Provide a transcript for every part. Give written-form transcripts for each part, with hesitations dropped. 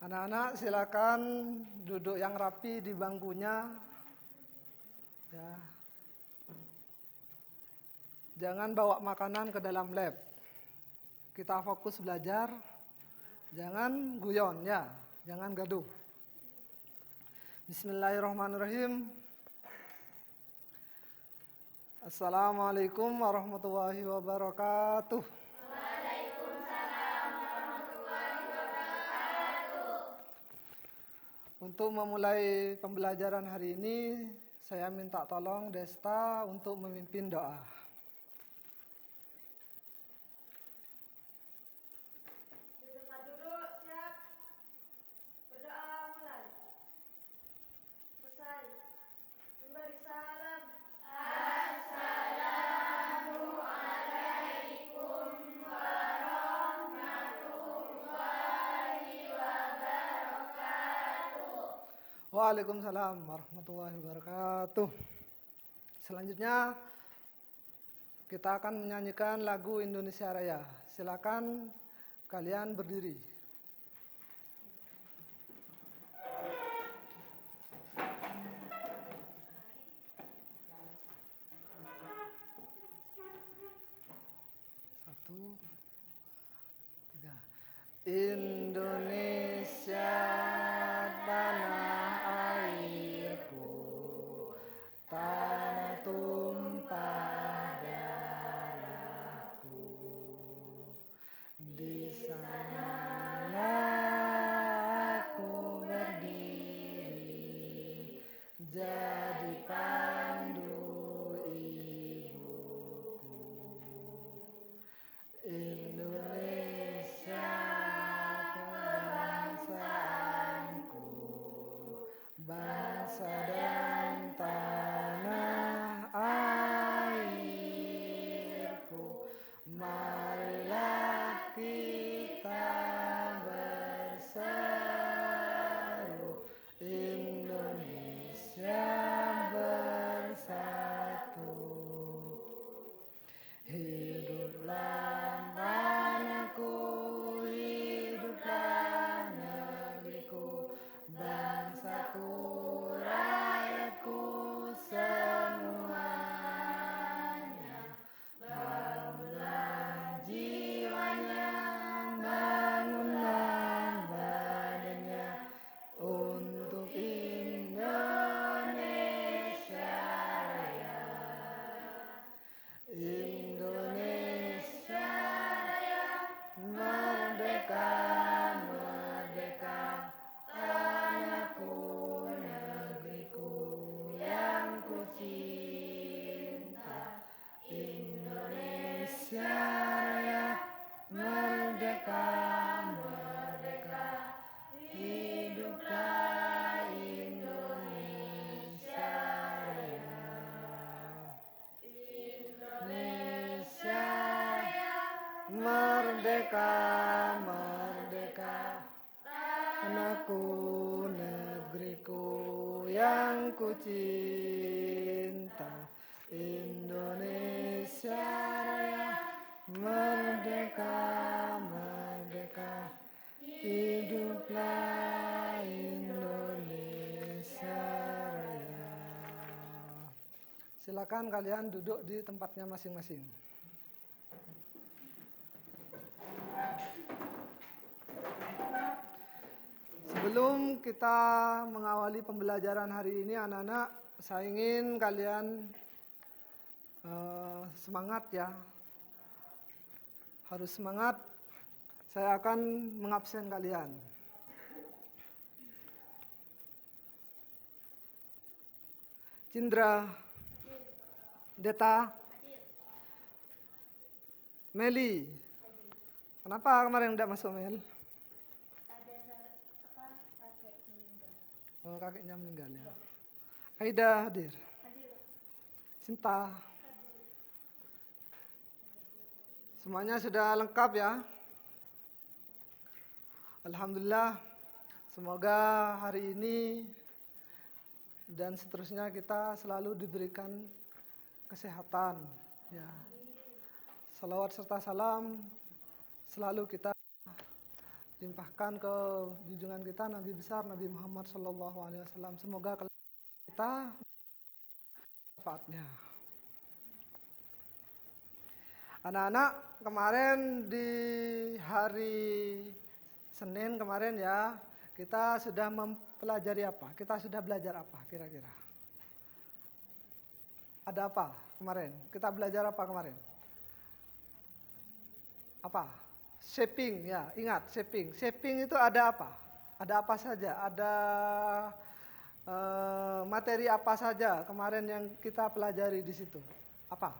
Anak-anak silakan duduk yang rapi di bangkunya. Ya. Jangan bawa makanan ke dalam lab. Kita fokus belajar. Jangan guyon ya, jangan gaduh. Bismillahirrahmanirrahim. Assalamualaikum warahmatullahi wabarakatuh. Untuk memulai pembelajaran hari ini, saya minta tolong Desta untuk memimpin doa. Tempat duduk, siap. Berdoa mulai. Selesai. Memberi salam. Waalaikumsalam warahmatullahi wabarakatuh. Selanjutnya kita akan menyanyikan lagu Indonesia Raya. Silakan kalian berdiri. Satu, tiga. Indonesia tanah airku, tanah tumpah darahku. Di sana aku berdiri, jadi pandu ibuku. Indonesia kebangsaanku, bangsa dan tanah airku. Marilah kita berseru, Indonesia bersatu. Hiduplah tanahku, hiduplah negeriku, bangsaku, rakyatku semuanya. Bangunlah jiwanya, bangunlah badannya untuk Indonesia Raya. Indonesia Raya, merdeka, merdeka, tanahku, negeriku yang ku cinta. Indonesia Raya, merdeka, merdeka, hiduplah Indonesia Raya. Indonesia Raya, merdeka, merdeka, tanahku, negeriku yang ku cinta. Indonesia Raya, merdeka, merdeka, hiduplah Indonesia Raya. Silakan kalian duduk di tempatnya masing-masing. Sebelum kita mengawali pembelajaran hari ini, anak-anak, saya ingin kalian semangat ya. Harus semangat. Saya akan mengabsen kalian. Cindra, Deta, Meli. Kenapa kemarin tidak masuk, Mel? Kakek meninggal. Oh, kakeknya meninggal ya. Aida hadir. Sinta. Semuanya sudah lengkap ya. Alhamdulillah. Semoga hari ini dan seterusnya kita selalu diberikan kesehatan ya. Salawat serta salam selalu kita limpahkan ke junjungan kita Nabi besar Nabi Muhammad SAW. Semoga kita manfaatnya. Anak-anak, kemarin di hari Senin kemarin ya, kita sudah mempelajari apa? Kita sudah belajar apa kira-kira? Ada apa kemarin? Kita belajar apa kemarin? Apa? Shaping ya, ingat shaping. Shaping itu ada apa? Ada apa saja? Ada materi apa saja kemarin yang kita pelajari di situ? Apa?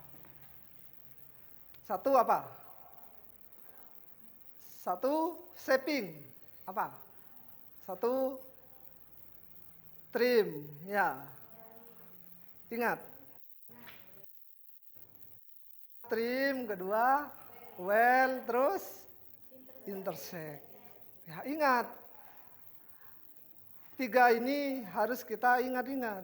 Satu apa? Satu shaping. Apa? Satu trim. Ya. Ingat. Trim, kedua well, terus intersect. Ya, ingat. Tiga ini harus kita ingat-ingat.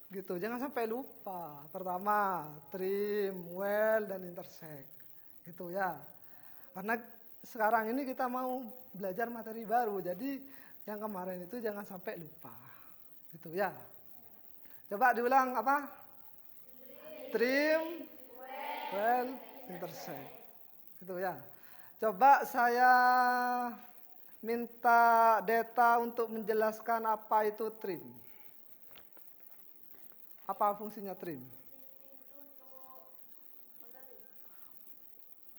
Gitu, jangan sampai lupa. Pertama, trim, well, dan intersect. Gitu ya. Karena sekarang ini kita mau belajar materi baru, jadi yang kemarin itu jangan sampai lupa. Gitu ya. Coba diulang apa? Trim, well, intersect. Gitu ya. Coba saya minta data untuk menjelaskan apa itu trim. Apa fungsinya trim?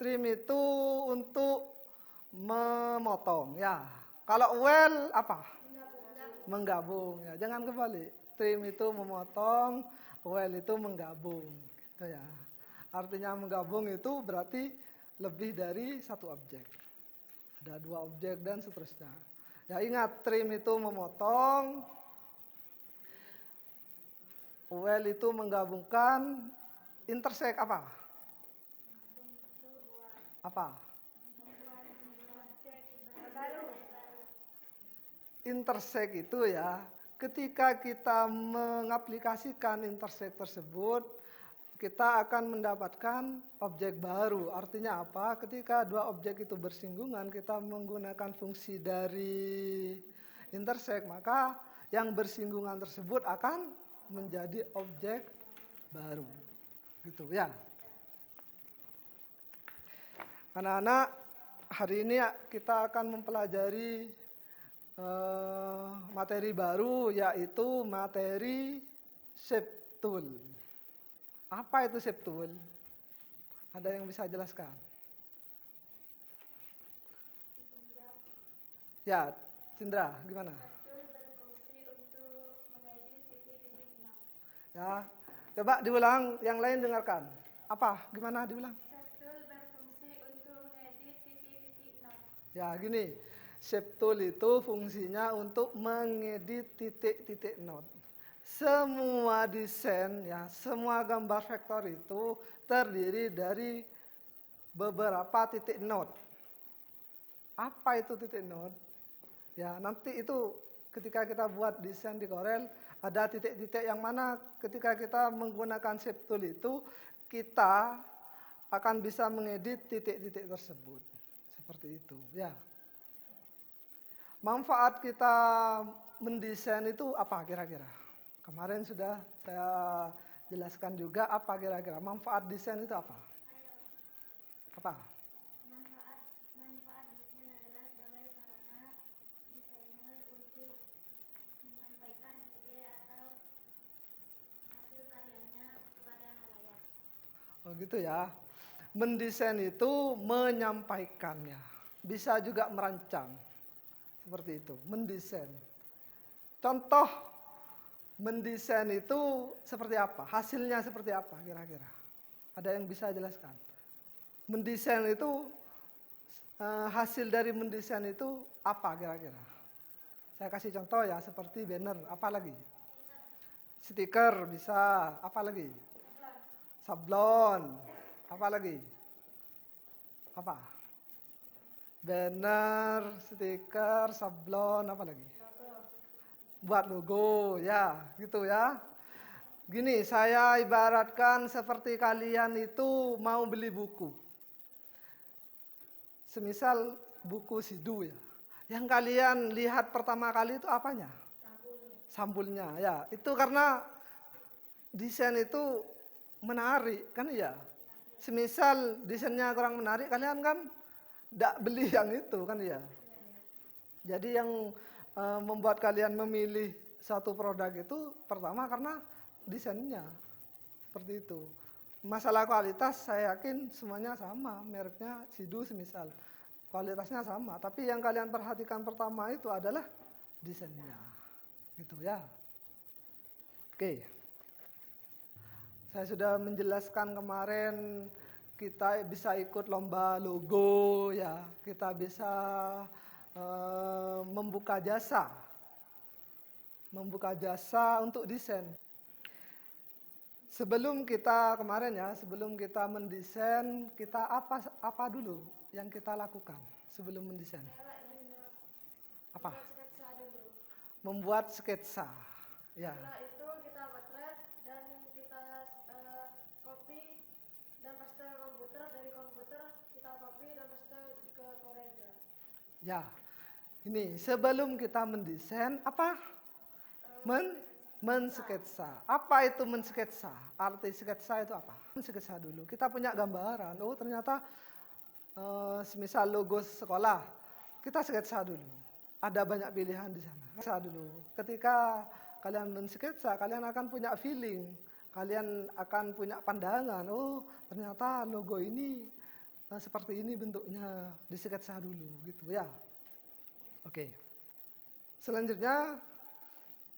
Trim itu untuk memotong ya. Kalau well apa? Menggabung ya. Jangan kebalik. Trim itu memotong, well itu menggabung. Gitu ya. Artinya menggabung itu berarti lebih dari satu objek. Ada dua objek dan seterusnya. Ya ingat, trim itu memotong, well itu menggabungkan, intersect apa? Apa? Intersect itu ya, ketika kita mengaplikasikan intersect tersebut, kita akan mendapatkan objek baru. Artinya apa? Ketika dua objek itu bersinggungan, kita menggunakan fungsi dari intersect, maka yang bersinggungan tersebut akan menjadi objek baru. Gitu ya. Anak-anak, hari ini kita akan mempelajari materi baru, yaitu materi shape tool. Apa itu shape tool? Ada yang bisa jelaskan? Ya, Cindra, gimana? Ya, coba diulang, yang lain dengarkan. Apa? Gimana diulang? Ya, gini. Shape tool itu fungsinya untuk mengedit titik-titik node. Semua desain ya, semua gambar vektor itu terdiri dari beberapa titik node. Apa itu titik node? Ya, nanti itu ketika kita buat desain di Corel, ada titik-titik yang mana ketika kita menggunakan shape tool itu, kita akan bisa mengedit titik-titik tersebut. Seperti itu, ya. Manfaat kita mendesain itu apa kira-kira? Kemarin sudah saya jelaskan juga apa kira-kira. Manfaat desain itu apa? Apa? Manfaat desain adalah sebagai sarana desainer untuk menyampaikan ide atau hasil karyanya kepada halayak. Oh gitu ya. Mendesain itu menyampaikannya. Bisa juga merancang. Seperti itu, mendesain. Contoh mendesain itu seperti apa? Hasilnya seperti apa kira-kira? Ada yang bisa jelaskan? Mendesain itu, hasil dari mendesain itu apa kira-kira? Saya kasih contoh ya, seperti banner, apa lagi? Stiker bisa, apa lagi? Sablon, apa lagi? Apa? Banner, stiker, sablon, apa lagi? Buat logo, ya, gitu ya. Gini, saya ibaratkan seperti kalian itu mau beli buku. Semisal buku Sidu ya. Yang kalian lihat pertama kali itu apanya? Sampulnya. Ya, itu karena desain itu menarik kan ya. Semisal desainnya kurang menarik, kalian kan tidak beli yang itu kan ya. Jadi yang membuat kalian memilih satu produk itu pertama karena desainnya. Seperti itu. Masalah kualitas saya yakin semuanya sama, mereknya Sidu semisal. Kualitasnya sama, tapi yang kalian perhatikan pertama itu adalah desainnya. Gitu ya. Oke. Saya sudah menjelaskan kemarin kita bisa ikut lomba logo ya, kita bisa membuka jasa untuk desain. Sebelum kita kemarin ya, sebelum kita mendesain, kita apa dulu yang kita lakukan sebelum mendesain? Apa? Sketsa dulu. Membuat sketsa. Ya. Setelah itu kita potret dan kita copy dan paste komputer. Dari komputer kita copy dan paste ke CorelDRAW. Ya. Ini sebelum kita mendesain apa? Mensketsa. Apa itu mensketsa? Arti sketsa itu apa? Mensketsa dulu. Kita punya gambaran. Oh ternyata semisal logo sekolah, kita sketsa dulu. Ada banyak pilihan di sana. Sketsa dulu. Ketika kalian mensketsa, kalian akan punya feeling. Kalian akan punya pandangan. Oh ternyata logo ini seperti ini bentuknya. Disketsa dulu gitu ya. Oke. Selanjutnya,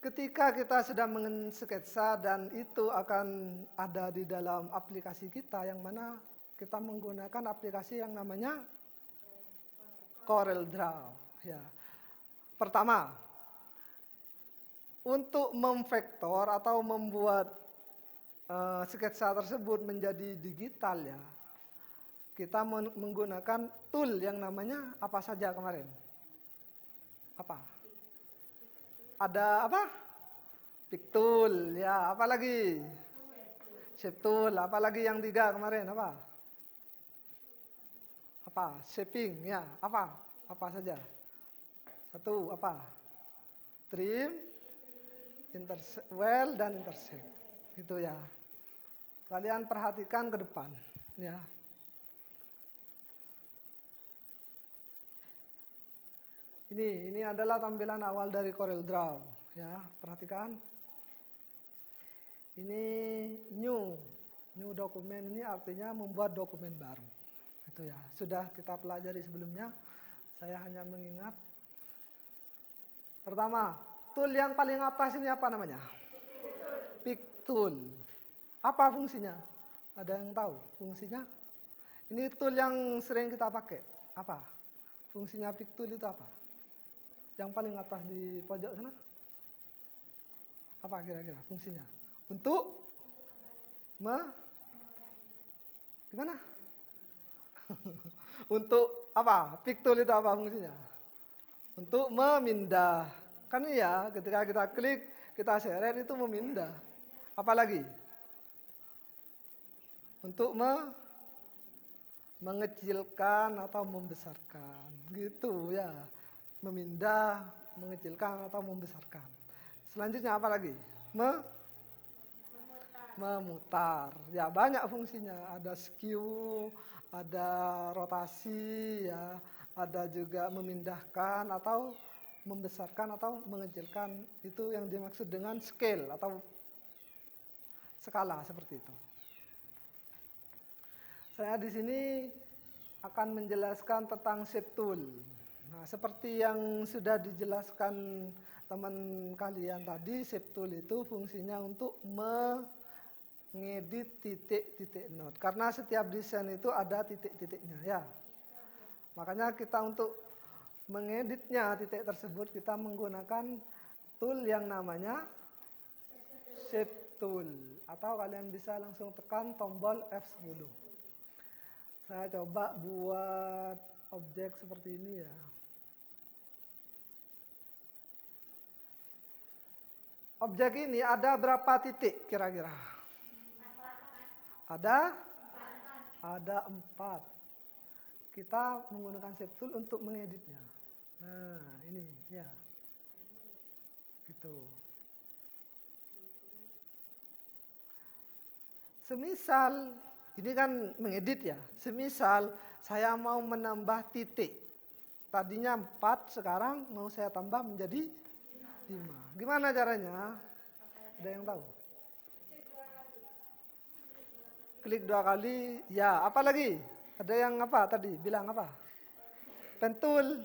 ketika kita sudah mensketsa dan itu akan ada di dalam aplikasi kita, yang mana kita menggunakan aplikasi yang namanya CorelDRAW. Ya. Pertama, untuk memvektor atau membuat sketsa tersebut menjadi digital ya, kita menggunakan tool yang namanya apa saja kemarin? Apa? Ada apa? Pictool, ya. Apa lagi? Shape tool. Apa lagi yang 3 kemarin? Apa? Apa? Shaping, ya. Apa? Apa saja? 1, apa? Trim, well, dan intersect. Gitu ya. Kalian perhatikan ke depan, ya. Ini adalah tampilan awal dari CorelDRAW, ya. Perhatikan. Ini new dokumen, ini artinya membuat dokumen baru. Itu ya. Sudah kita pelajari sebelumnya. Saya hanya mengingat. Pertama, tool yang paling atas ini apa namanya? Pictool. Apa fungsinya? Ada yang tahu fungsinya? Ini tool yang sering kita pakai. Apa? Fungsinya Pictool itu apa? Yang paling atas di pojok sana? Apa kira-kira fungsinya? Untuk gimana? Untuk apa? Pictool itu apa fungsinya? Untuk memindah. Kan iya, ketika kita klik, kita seret itu memindah. Apalagi? Untuk mengecilkan atau membesarkan. Gitu ya. Memindah, mengecilkan atau membesarkan. Selanjutnya apa lagi? Memutar. Ya banyak fungsinya. Ada skew, ada rotasi, ya, ada juga memindahkan atau membesarkan atau mengecilkan. Itu yang dimaksud dengan scale atau skala seperti itu. Saya di sini akan menjelaskan tentang shape tool. Nah, seperti yang sudah dijelaskan teman kalian tadi, shape tool itu fungsinya untuk mengedit titik-titik node. Karena setiap desain itu ada titik-titiknya ya. Makanya kita untuk mengeditnya titik tersebut kita menggunakan tool yang namanya shape tool. Atau kalian bisa langsung tekan tombol F10. Saya coba buat objek seperti ini ya. Objek ini ada berapa titik kira-kira? Ada 4. Kita menggunakan shape tool untuk mengeditnya. Nah, ini ya. Gitu. Semisal, ini kan mengedit ya. Semisal saya mau menambah titik. Tadinya 4, sekarang mau saya tambah menjadi 5. Gimana caranya? Ada yang tahu? Klik 2 kali, ya. Apa lagi? Ada yang apa tadi? Bilang apa? Pentul.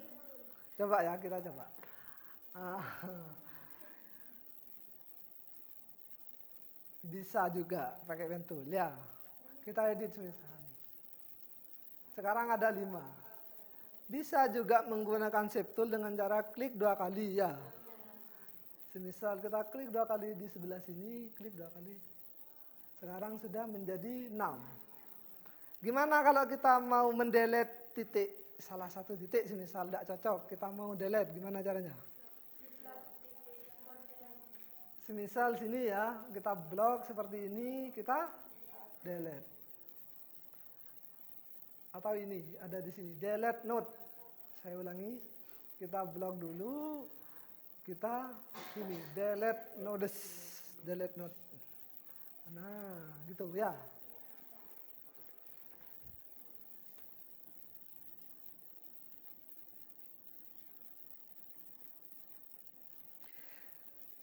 Coba ya, kita coba. Ah, bisa juga pakai pentul, ya. Kita edit semisal. Sekarang ada 5. Bisa juga menggunakan shape tool dengan cara klik 2 kali, ya. Semisal kita klik 2 kali di sebelah sini, klik 2 kali. Sekarang sudah menjadi 6. Gimana kalau kita mau mendelete titik, salah satu titik semisal tidak cocok, kita mau delete, gimana caranya? Semisal sini ya, kita blok seperti ini, kita delete. Atau ini, ada di sini, delete node. Saya ulangi, kita blok dulu, kita ini, delete nodes, delete node. Nah, gitu ya.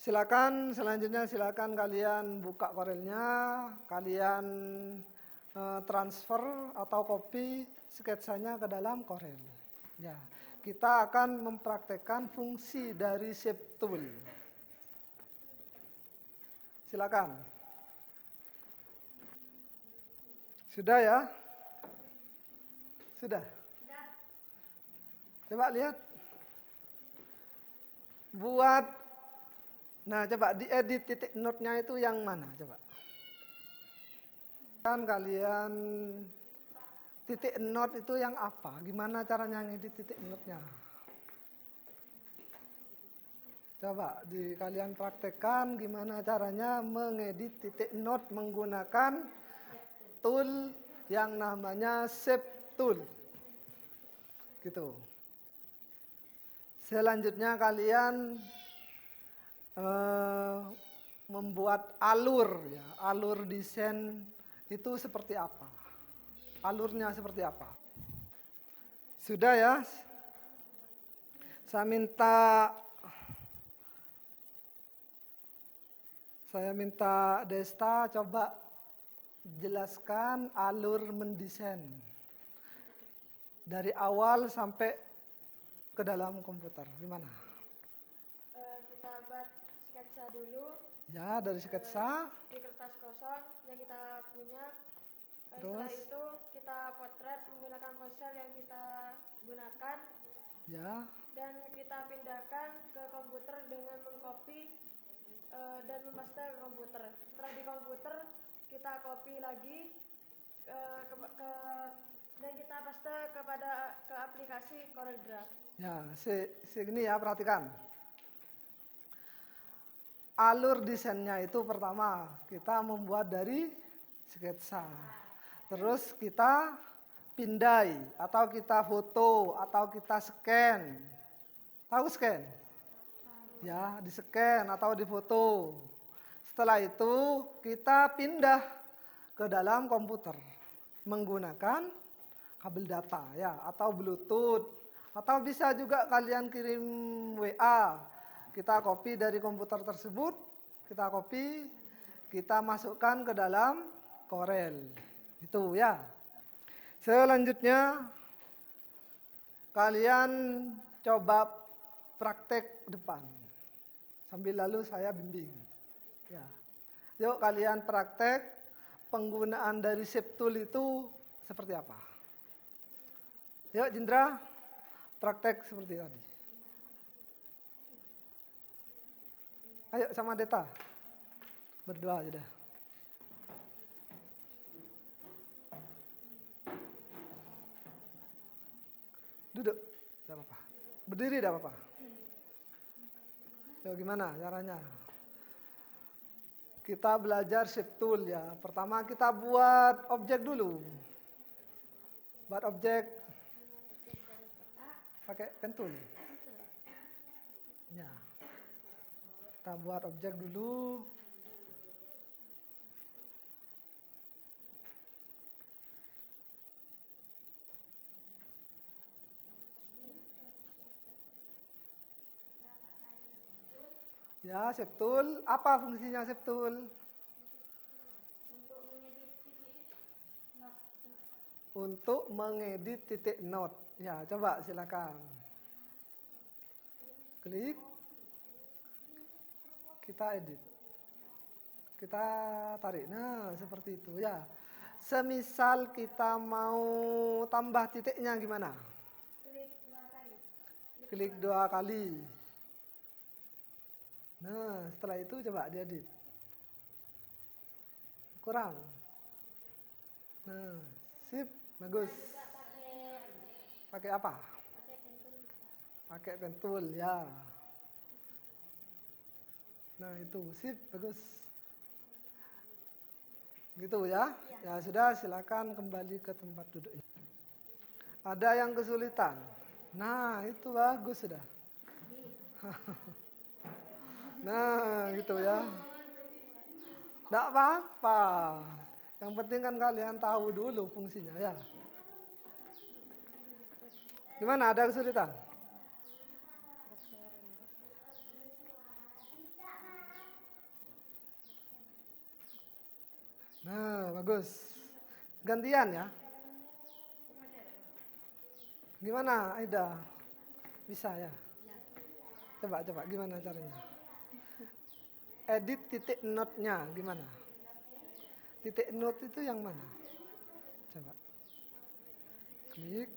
Silakan, selanjutnya silakan kalian buka Corelnya, kalian transfer atau copy sketsanya ke dalam Corel. Ya, kita akan mempraktekkan fungsi dari shape tool. Silakan. Sudah ya? Sudah? Coba lihat. Buat, nah coba diedit titik node-nya itu yang mana coba. Kan kalian titik node itu yang apa? Gimana caranya ngedit titik node-nya? Coba kalian praktekkan gimana caranya mengedit titik node menggunakan tool yang namanya shape tool. Gitu. Selanjutnya kalian membuat alur ya, alur desain itu seperti apa? Alurnya seperti apa? Sudah ya? Saya minta Desta coba jelaskan alur mendesain dari awal sampai ke dalam komputer. Gimana? Kita buat sketsa dulu. Ya, dari sketsa. Di kertas kosong yang kita punya. Setelah Terus? itu kita potret menggunakan ponsel yang kita gunakan. Ya. Dan kita pindahkan ke komputer dengan mengcopy dan mempaste ke komputer. Setelah di komputer kita copy lagi dan kita paste ke aplikasi CorelDRAW. Ya, segini ya, perhatikan. Alur desainnya itu pertama kita membuat dari sketsa. Terus kita pindai atau kita foto atau kita scan. Tahu scan? Ya, di scan atau di foto. Setelah itu kita pindah ke dalam komputer menggunakan kabel data ya atau Bluetooth atau bisa juga kalian kirim WA. Kita copy dari komputer tersebut, kita copy, kita masukkan ke dalam Corel. Itu ya. Selanjutnya kalian coba praktek depan. Sambil lalu saya bimbing. Ya. Yuk kalian praktek penggunaan dari shape tool itu seperti apa. Yuk Jindra, praktek seperti tadi. Ayo sama Deta, berdua aja dah. Duduk, tidak apa-apa. Berdiri tidak apa-apa. Yuk gimana caranya? Kita belajar shape tool ya. Pertama kita buat objek dulu. Buat objek pakai pen tool. Ya, kita buat objek dulu. Ya, septul. Apa fungsinya septul? Untuk mengedit titik not. Ya, coba silakan. Klik. Kita edit. Kita tarik. Nah, seperti itu ya. Semisal kita mau tambah titiknya gimana? Klik 2 kali. Klik 2 kali. Nah, setelah itu coba diedit. Kurang. Nah, sip, bagus. Juga Pakai apa? pakai pentul. Pakai pen tool ya. Nah, itu sip, bagus. Gitu ya. Ya sudah, silakan kembali ke tempat duduknya. Ada yang kesulitan? Nah, itu bagus sudah. Nah, gitu ya. Tidak apa-apa. Yang penting kan kalian tahu dulu fungsinya ya. Gimana, ada kesulitan? Nah, bagus. Gantian ya. Gimana, Aida? Bisa ya? Coba, gimana caranya? Edit titik note-nya gimana? Titik note itu yang mana? Coba. Klik,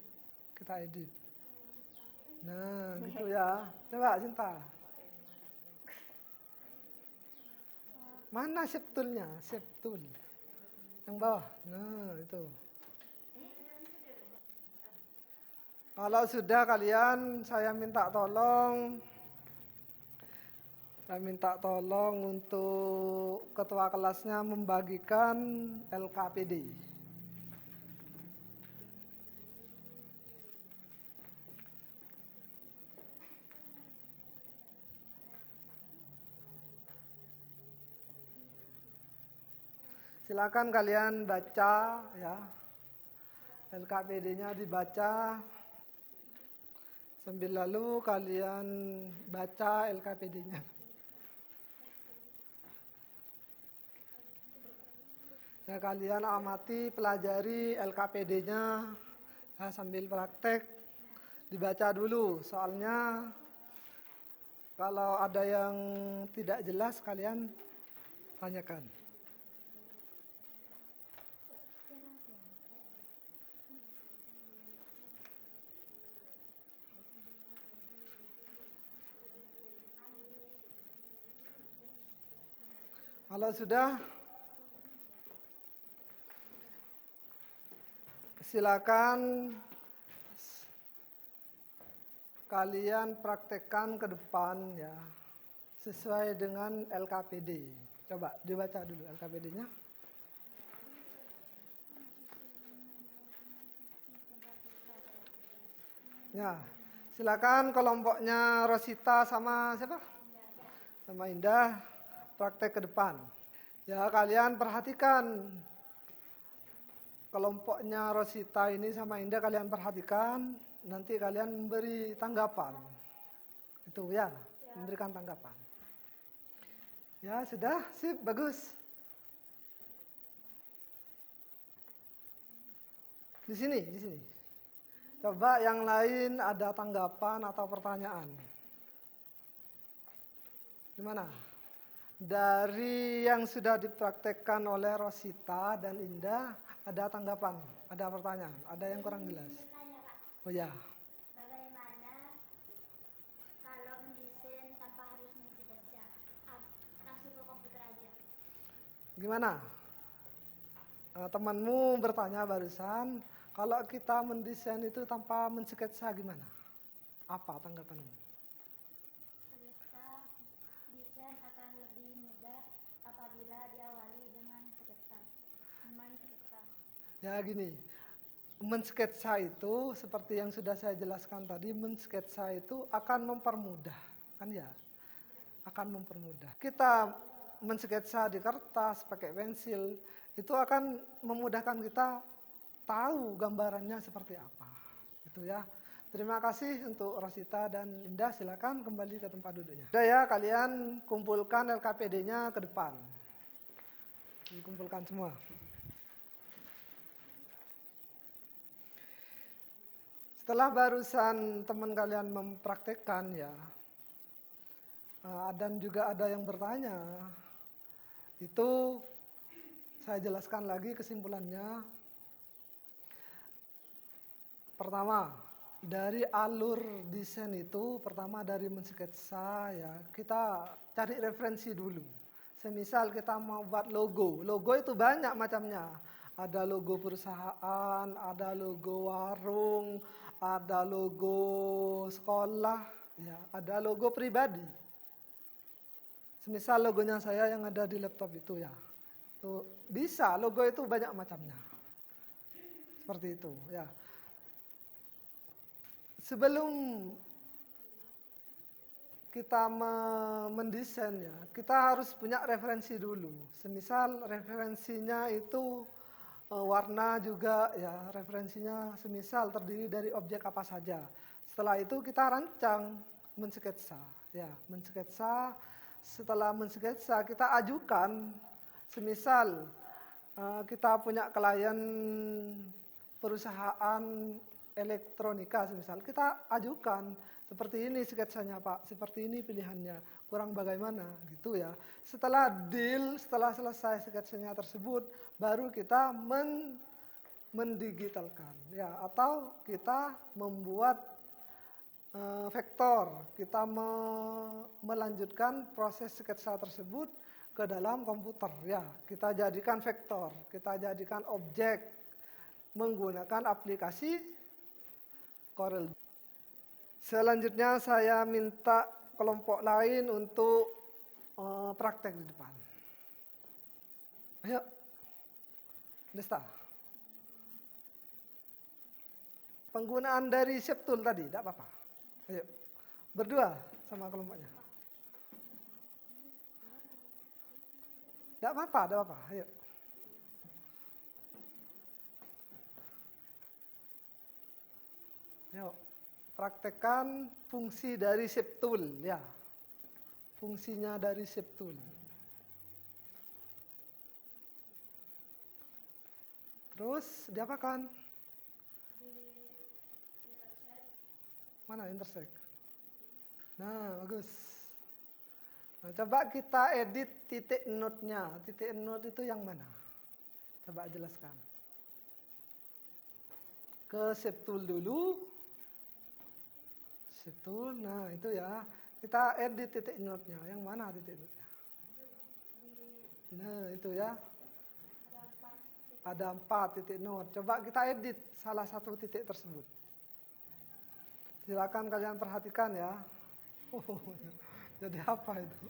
kita edit. Nah, gitu ya. Coba, Cinta. Mana shape tool-nya? Shape tool. Yang bawah. Nah, itu. Kalau sudah kalian, saya minta tolong untuk ketua kelasnya membagikan LKPD. Silakan kalian baca ya. LKPD-nya dibaca. Sambil lalu kalian baca LKPD-nya. Ya, kalian amati, pelajari LKPD-nya ya, sambil praktek. Dibaca dulu soalnya kalau ada yang tidak jelas kalian tanyakan. Kalau sudah, silakan kalian praktekkan ke depan ya, sesuai dengan LKPD. Coba dibaca dulu LKPD-nya. Ya, silakan kelompoknya Rosita sama siapa? Sama Indah, praktek ke depan. Ya, kalian perhatikan kelompoknya Rosita ini sama Indah, kalian perhatikan, nanti kalian memberi tanggapan. Itu ya, memberikan tanggapan. Ya, sudah, sip, bagus. Di sini. Coba yang lain ada tanggapan atau pertanyaan. Gimana? Dari yang sudah dipraktekkan oleh Rosita dan Indah, ada tanggapan, ada pertanyaan, ada yang kurang jelas. Bertanya, Kak. Oh ya, Bagaimana kalau mendesain tanpa harus membaca? Langsung ke komputer aja. gimana? Temanmu bertanya barusan, kalau kita mendesain itu tanpa mensketsa gimana? Apa tanggapanmu? Sketsa desain akan lebih mudah apabila diawali dengan sketsa. Bermain sketsa. Ya gini, mensketsa itu seperti yang sudah saya jelaskan tadi, mensketsa itu akan mempermudah. kan ya, akan mempermudah. Kita mensketsa di kertas pakai pensil, itu akan memudahkan kita tahu gambarannya seperti apa. Itu ya. Terima kasih untuk Rosita dan Indah, silakan kembali ke tempat duduknya. Udah ya, kalian kumpulkan LKPD-nya ke depan. Dikumpulkan semua. Setelah barusan teman kalian mempraktekkan ya, dan juga ada yang bertanya, itu saya jelaskan lagi kesimpulannya. Pertama, dari alur desain itu, pertama dari mensketsa ya, kita cari referensi dulu. Semisal kita mau buat logo, logo itu banyak macamnya. Ada logo perusahaan, ada logo warung, ada logo sekolah, ya, ada logo pribadi. Semisal logonya saya yang ada di laptop itu ya, itu bisa, logo itu banyak macamnya. Seperti itu ya. Sebelum kita mendesain ya, kita harus punya referensi dulu. Semisal referensinya itu warna juga ya, referensinya semisal terdiri dari objek apa saja. Setelah itu kita rancang mensketsa ya, mensketsa. Setelah mensketsa kita ajukan, semisal kita punya klien perusahaan elektronika semisal, kita ajukan seperti ini sketsanya Pak, seperti ini pilihannya, kurang bagaimana gitu ya. Setelah deal, setelah selesai sketsanya tersebut, baru kita mendigitalkan ya, atau kita membuat vektor, kita melanjutkan proses sketsa tersebut ke dalam komputer ya. Kita jadikan vektor, kita jadikan objek menggunakan aplikasi Corel. Selanjutnya saya minta kelompok lain untuk praktek di depan. Ayo, Desta. Penggunaan dari Shape Tool tadi, tidak apa-apa. Ayo, berdua sama kelompoknya. Tidak apa-apa, tidak apa-apa. Ayo. Ayo, praktekkan fungsi dari Shape Tool ya. Fungsinya dari Shape Tool. Terus diapakan? Mana intersect? Nah, bagus. Nah, coba kita edit titik node-nya. Titik node itu yang mana? Coba jelaskan. Ke Shape Tool dulu. Shape Tool, nah itu ya. Kita edit titik node-nya. Yang mana titik node-nya? Nah, itu ya. Ada 4 titik node. Coba kita edit salah satu titik tersebut. Silakan kalian perhatikan ya. Jadi apa itu?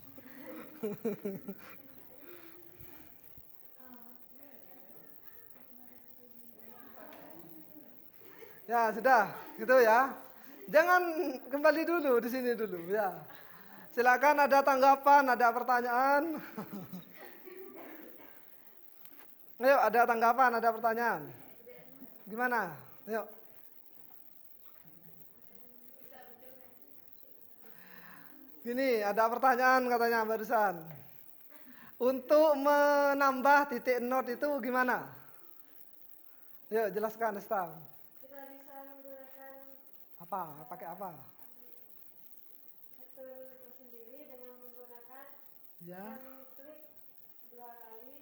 Ya sudah, gitu ya. Jangan kembali dulu di sini dulu ya. Silakan ada tanggapan, ada pertanyaan. Ayo, ada tanggapan, ada pertanyaan. Gimana? Ayo. Gini, ada pertanyaan katanya barusan. Untuk menambah titik node itu gimana? Yuk, jelaskan, Desta. Kita bisa menggunakan Apa? Pakai apa? tool tersendiri dengan menggunakan Ya. dan klik 2 kali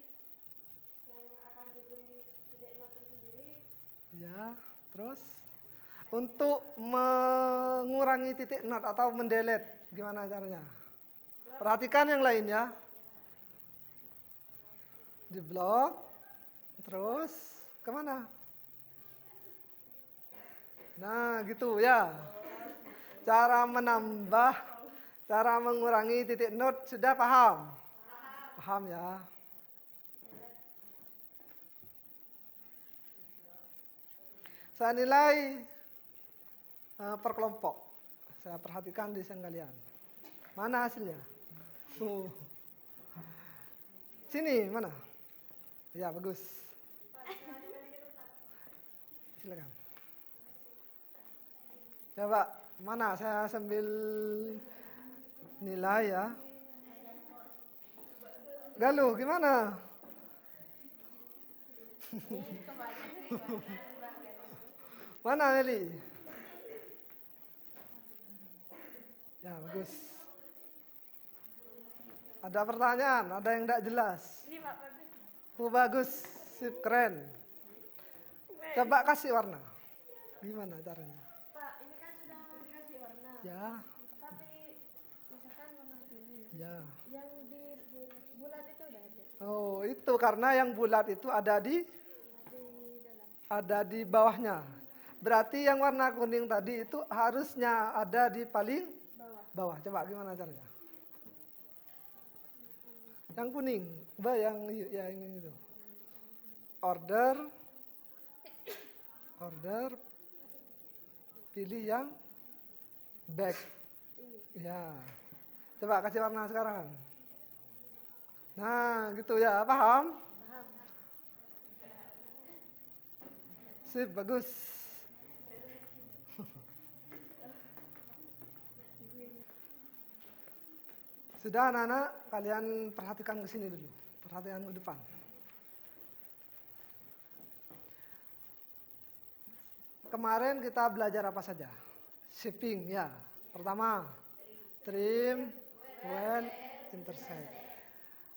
yang akan diberi titik node tersendiri. Ya, terus untuk mengurangi titik node atau mendelete gimana caranya? Perhatikan yang lainnya. Di blok, terus kemana? Nah, gitu ya. Cara menambah, cara mengurangi titik node sudah paham? Paham ya. Saya nilai per kelompok. Saya perhatikan desain kalian. Mana hasilnya? Sini, mana? Ya, bagus. Silakan. Coba, mana? Saya sambil nilai ya. Galuh, gimana? Mana Meli? Ya, bagus. Ada pertanyaan, ada yang tidak jelas. Ini Pak bagus. Oh, bagus, sip, keren. Coba kasih warna. Gimana caranya? Pak, ini kan sudah dikasih warna. Ya, Tapi misalkan warna ini. ya. Yang di bulat itu udah ada Oh, itu karena yang bulat itu ada di dalam. di bawahnya. Berarti yang warna kuning tadi itu harusnya ada di paling Bawah. bawah. Coba gimana caranya? Yang kuning, yang ya ini itu. Order, pilih yang back. Ya, coba kasih warna sekarang. Nah, gitu ya, paham? Paham. Sip, bagus. Sudah anak-anak, kalian perhatikan ke sini dulu. Perhatikan ke depan. Kemarin kita belajar apa saja? Shaping, ya. Pertama, trim, weld, intersect.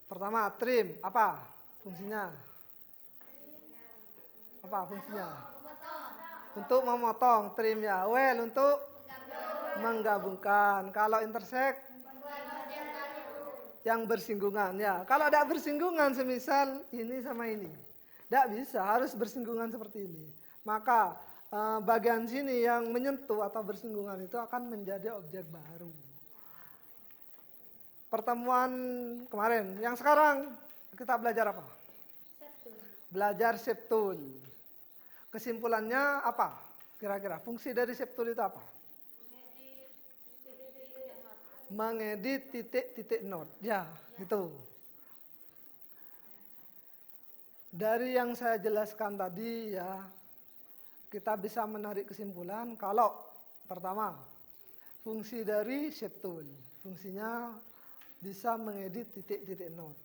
Pertama, trim, apa fungsinya? Apa fungsinya? Untuk memotong, trim ya. Weld untuk menggabungkan. Kalau intersect, yang bersinggungan ya. Kalau tidak bersinggungan, semisal ini sama ini, tidak bisa, harus bersinggungan seperti ini. Maka bagian sini yang menyentuh atau bersinggungan itu akan menjadi objek baru. Pertemuan kemarin, yang sekarang kita belajar apa? Belajar shape tool. Kesimpulannya apa? Kira-kira fungsi dari shape tool itu apa? Mengedit titik-titik note. Ya, gitu. Dari yang saya jelaskan tadi ya, kita bisa menarik kesimpulan kalau pertama, fungsi dari shape tool. Fungsinya bisa mengedit titik-titik note.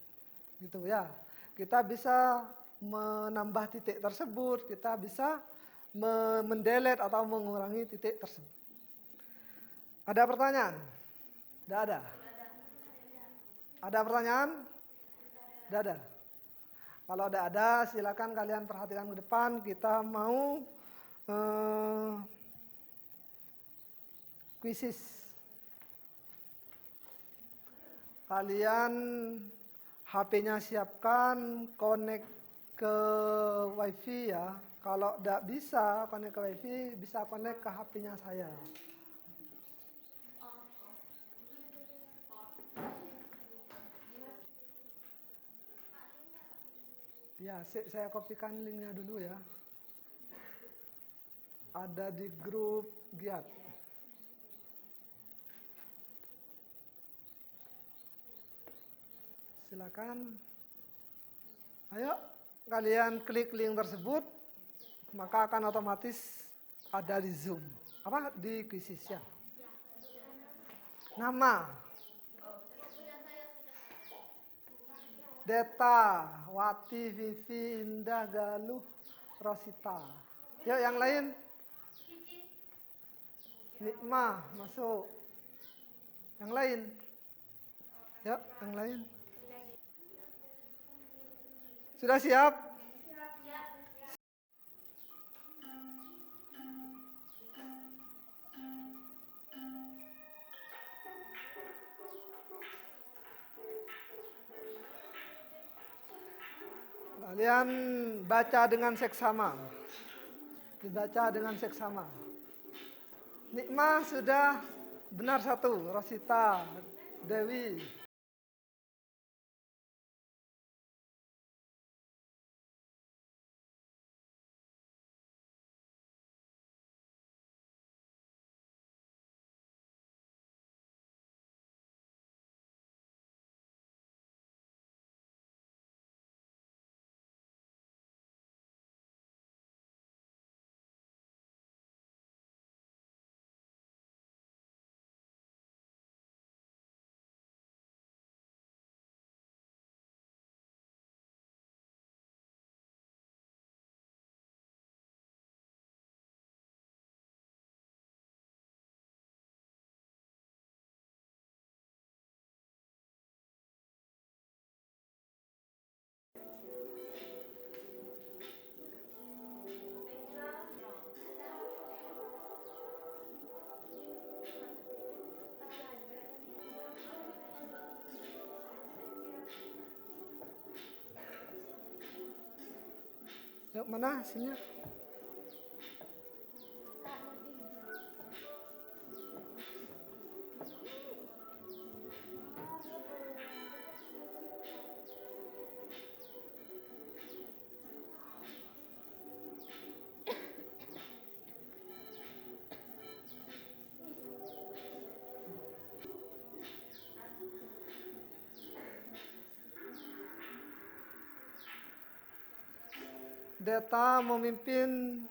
Gitu ya. Kita bisa menambah titik tersebut, kita bisa mendelete atau mengurangi titik tersebut. Ada pertanyaan? Tidak ada. Ada pertanyaan? Tidak ada. Kalau tidak ada, silakan kalian perhatikan ke depan. Kita mau kuisis. Kalian HP-nya siapkan, connect ke WiFi ya. Kalau tidak bisa connect ke WiFi, bisa connect ke HP-nya saya. Ya, saya kopikan linknya dulu ya. Ada di grup Giat. Silakan. Ayo, kalian klik link tersebut, maka akan otomatis ada di Zoom. Apa? Di Quizzes ya. Nama. Deta, Wati, Vivi, Indah, Galuh, Rosita. Yuk yang lain. Nikmah, masuk. Yang lain. Yuk, yang lain. Sudah siap? Kalian baca dengan seksama. Dibaca dengan seksama. Nikmah sudah benar satu. Rosita, Dewi. Yuk, mana hasilnya? Deta memimpin,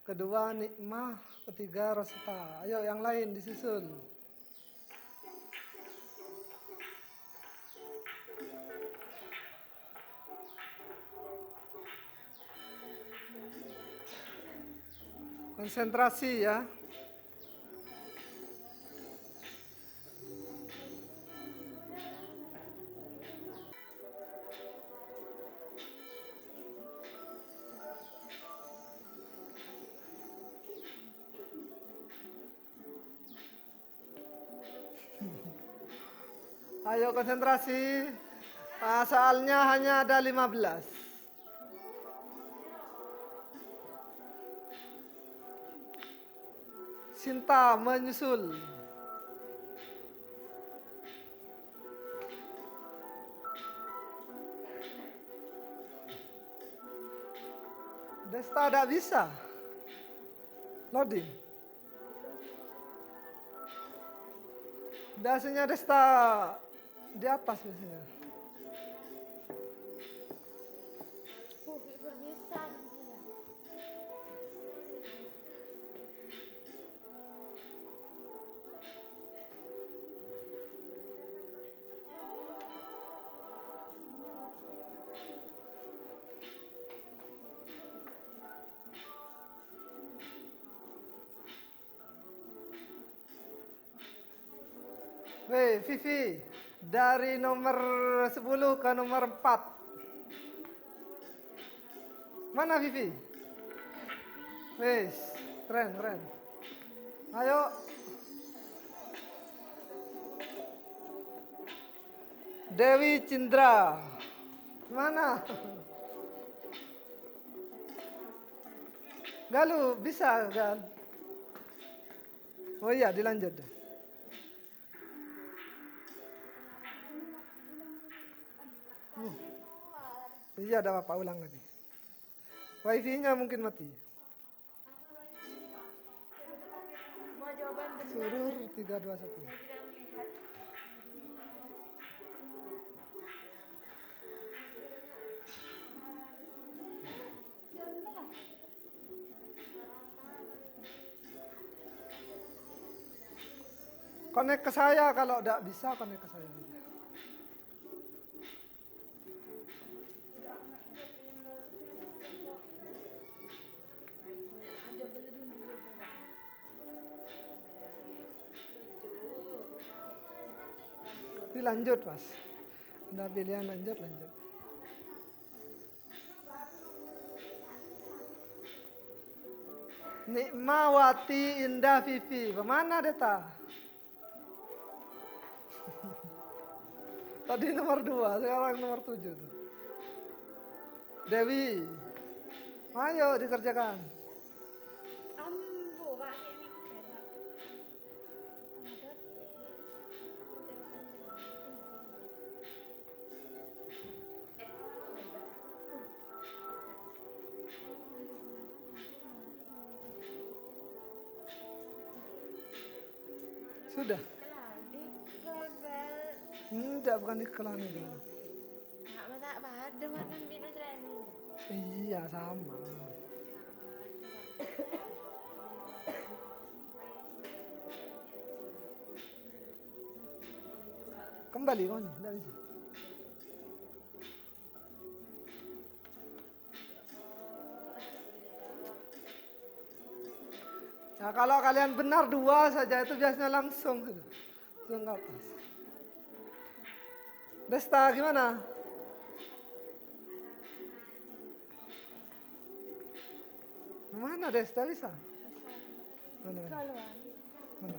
kedua Nikmah, ketiga Rosita. Ayo yang lain disusul. Konsentrasi ya. Ayo konsentrasi. Soalnya hanya ada 15. Sinta menyusul. Desta tidak bisa. Loading. Biasanya Desta di atas biasanya. Berbisan. Weh, Vivi, dari nomor 10 ke nomor 4. Mana Vivi? Wes, keren, keren. Ayo. Dewi Cindra. Mana? Galuh, bisa kan? Oh iya, dilanjut deh. Iya, ada apa, ulang lagi. Wifi-nya mungkin mati. Mau jawaban benar. Suruh 3, 2, 1. Tidak melihat. Connect ke saya, kalau tidak bisa connect ke saya. Lanjut Mas. Udah pilihan lanjut. Nikmawati Indah Vivi. Kemana Deta? Tadi nomor 2, sekarang nomor 7 tuh. Dewi. Ayo dikerjakan. Ambo, Pak, ini enak. Sudah? Enggak, bukan iklan itu. Tak pada mana bina training. Iya, sama. Kembali kau nih, enggak bisa. Nah, kalau kalian benar 2 saja itu biasanya langsung sudah. Langsung ke atas. Desta gimana? Mana Desta bisa? Mana? Mana?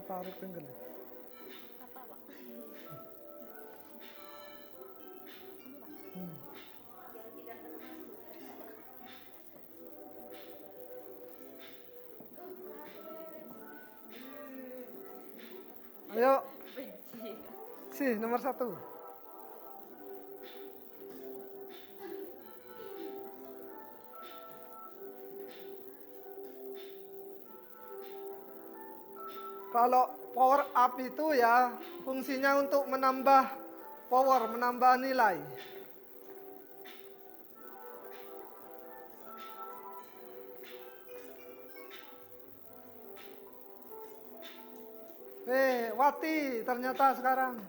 Apa rectangle? Apa, Pak? Hmm. Yang tidak termasuk. Ayo, Benci. sih nomor 1. Kalau power up itu ya fungsinya untuk menambah power, menambah nilai. Wati ternyata sekarang.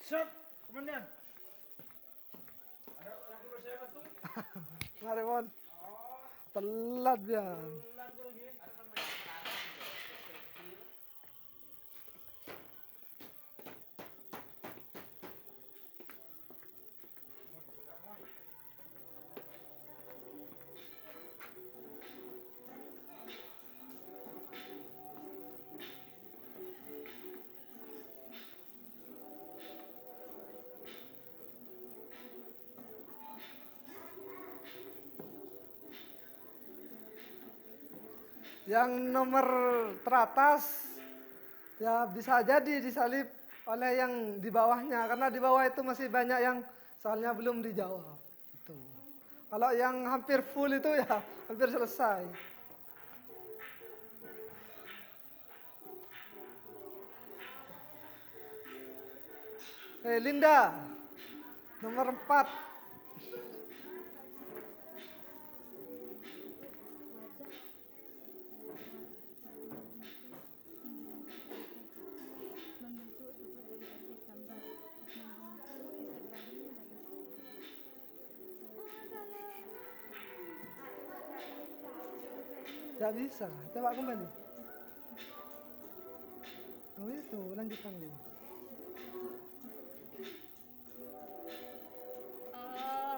Siap, komandan. Ada yang perlu saya bantu? Mari Mon. Telat Bian. Pelan dulu lagi. Yang nomor teratas ya bisa jadi disalip oleh yang di bawahnya karena di bawah itu masih banyak yang soalnya belum dijawab. Itu. Kalau yang hampir full itu ya hampir selesai. Linda, nomor 4. Membentuk suku dari objek gambar. Membentuk efek baru Tidak bisa, coba kembali. Oh itu, lanjutkan lagi. Oh,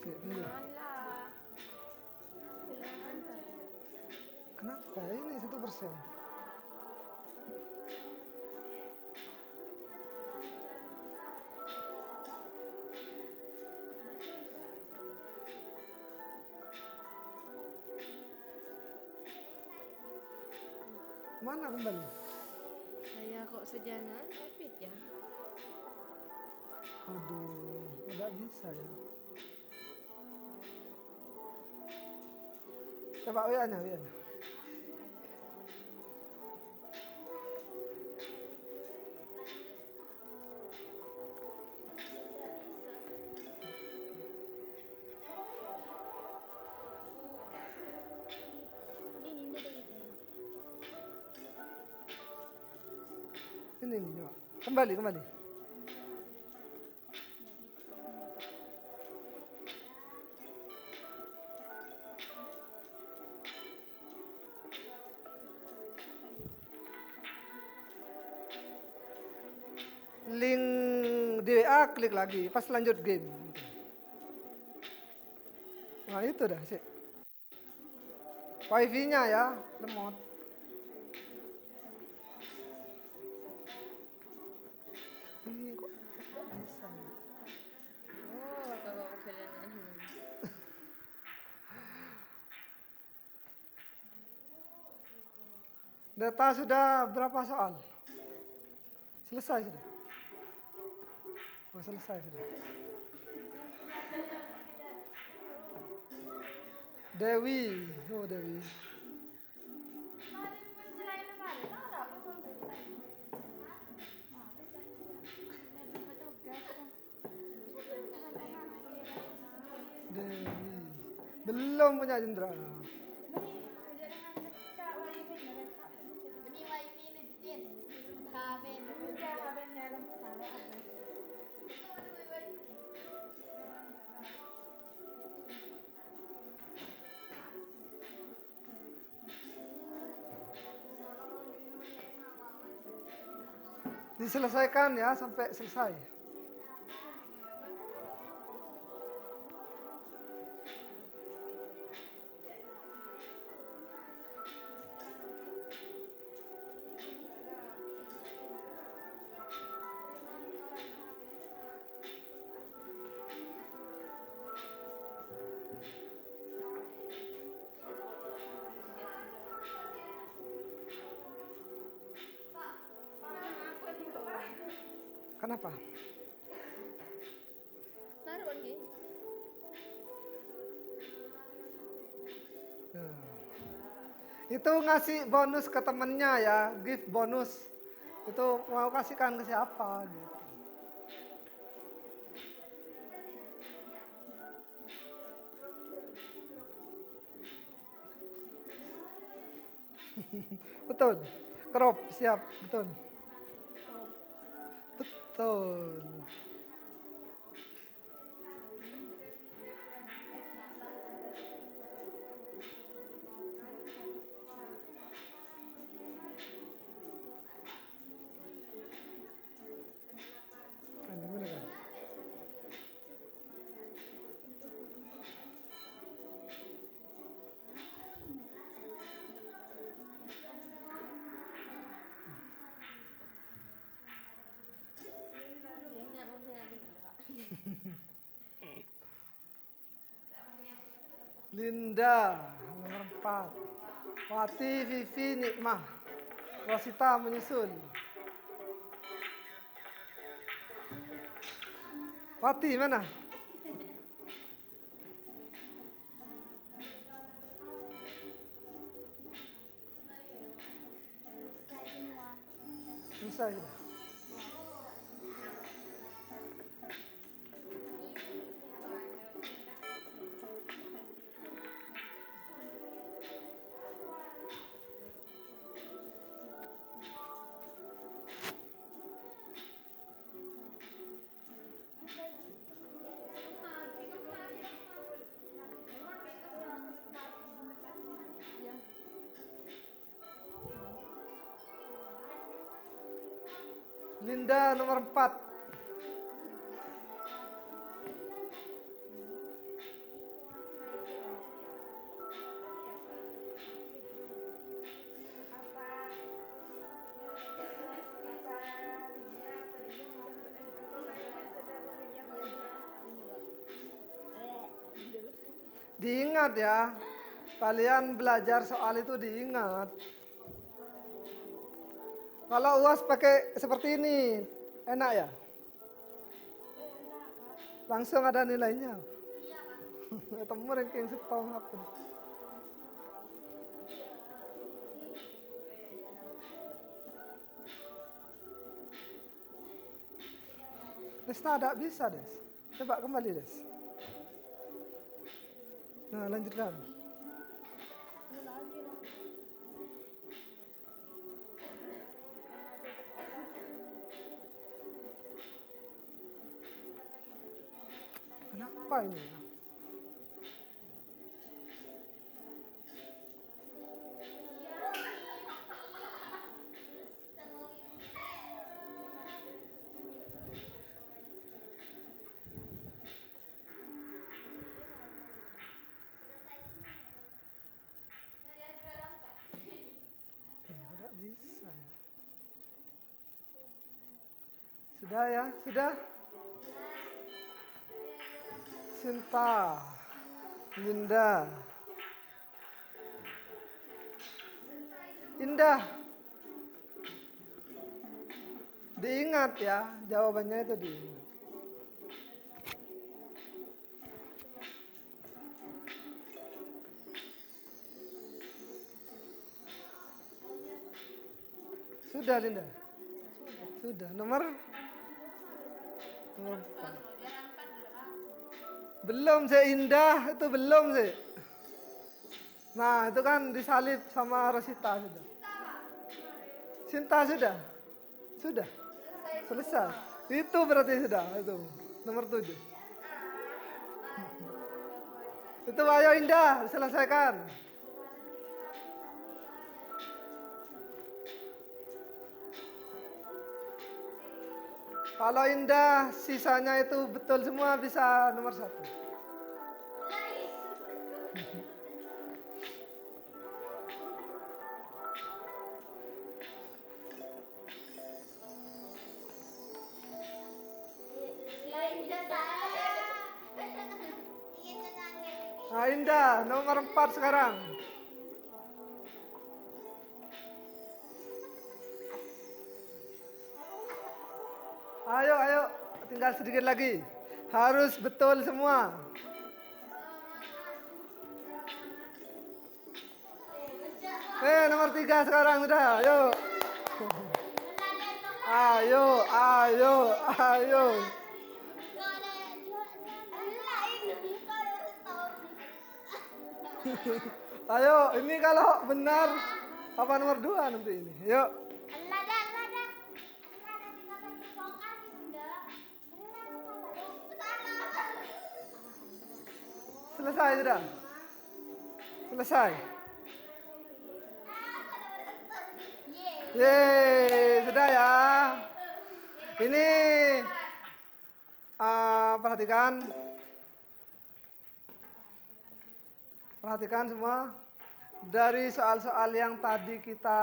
Tunggu. alah. Kenapa? Ini 1%. Mana kembali? Saya kok sejalan rapid ya? Aduh, tidak bisa ya. Coba WA-nya, WA-nya. Ini nih, coba. Kembali, kembali. Link di WA klik lagi, pas lanjut game. Nah itu dah sih. Wifi-nya ya, lemot. Ini kok bisa ya? Oh, kalau kehilangan. Data sudah berapa soal? Selesai sudah? Oh selesai sudah. Dewi, oh Dewi. Dewi. Belum punya Jendra. Benih wifi lanjutin. Kabel. Udah kabelnya salah apa? Diselesaikan ya sampai selesai. Kenapa? Taruh lagi. Nah. Itu ngasih bonus ke temennya ya, gift bonus. Itu mau kasihkan ke siapa gitu. Betul. Crop siap, betul. Betul. Ini mana kan? Linda nomor 4. Wati, Vivi, Nikmah. Rosita menyusul. Wati mana? Selesai sudah. Linda nomor 4. Diingat ya, kalian belajar soal itu diingat. Kalau UAS pakai seperti ini, enak ya? Langsung ada nilainya. Temu ranking setahun apa? Desna ada bisa, Des. Coba kembali, Des. Nah, lanjutkan. Kenapa ini ya? Tidak bisa. Sudah ya, sudah. Sinta, Linda, Indah. Diingat ya, jawabannya itu diingat. Sudah, Linda? Sudah. Nomor 4. Belum sih, Indah itu belum sih. Nah itu kan disalib sama Rosita sudah. Sinta sudah? Sudah? Selesai. Itu berarti sudah, itu nomor 7. Itu ayo Indah, selesaikan. Kalau Indah sisanya itu betul semua bisa nomor 1. Indah salah. Indah salah. Nah, Indah nomor 4 sekarang. Ayo, ayo, tinggal sedikit lagi. Harus betul semua. Nomor 3 sekarang sudah. Ayo. Ayo, ayo, ayo. Ayo, ini kalau benar apa nomor 2 nanti ini. Yuk. Selesai sudah. Selesai. Yeay, sudah ya. Ini perhatikan. Perhatikan semua. Dari soal-soal yang tadi kita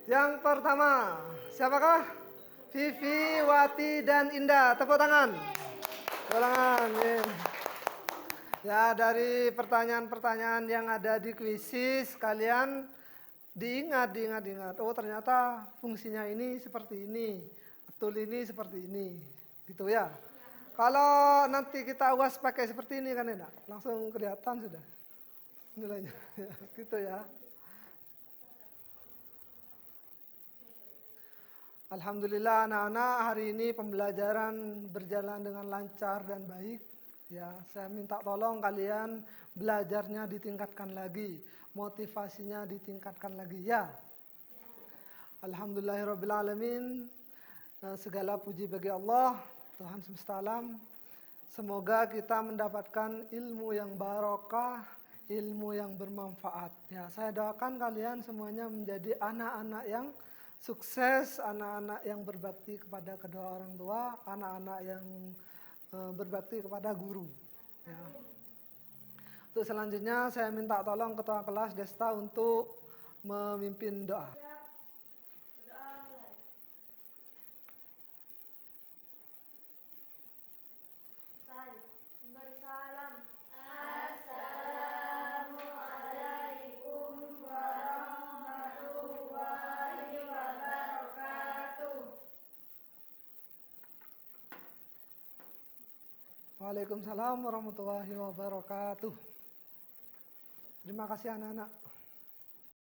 yang pertama, siapakah? Vivi, Wati, dan Indah. Tepuk tangan. Tepuk tangan. Ya, dari pertanyaan-pertanyaan yang ada di kuisis, kalian diingat. Oh, ternyata fungsinya ini seperti ini. Betul ini seperti ini. Gitu ya. Kalau nanti kita UAS pakai seperti ini kan enak. Langsung kelihatan sudah nilainya. Gitu ya. Alhamdulillah anak-anak, hari ini pembelajaran berjalan dengan lancar dan baik. Ya, saya minta tolong kalian belajarnya ditingkatkan lagi, motivasinya ditingkatkan lagi ya. Alhamdulillahirabbil alamin. Segala puji bagi Allah, Tuhan semesta alam. Semoga kita mendapatkan ilmu yang barokah, ilmu yang bermanfaat. Ya, saya doakan kalian semuanya menjadi anak-anak yang sukses, anak-anak yang berbakti kepada kedua orang tua, anak-anak yang berbakti kepada guru. Ya. Untuk selanjutnya saya minta tolong ketua kelas Desta untuk memimpin doa. Memberi salam. Waalaikumsalam warahmatullahi wabarakatuh. Terima kasih anak-anak.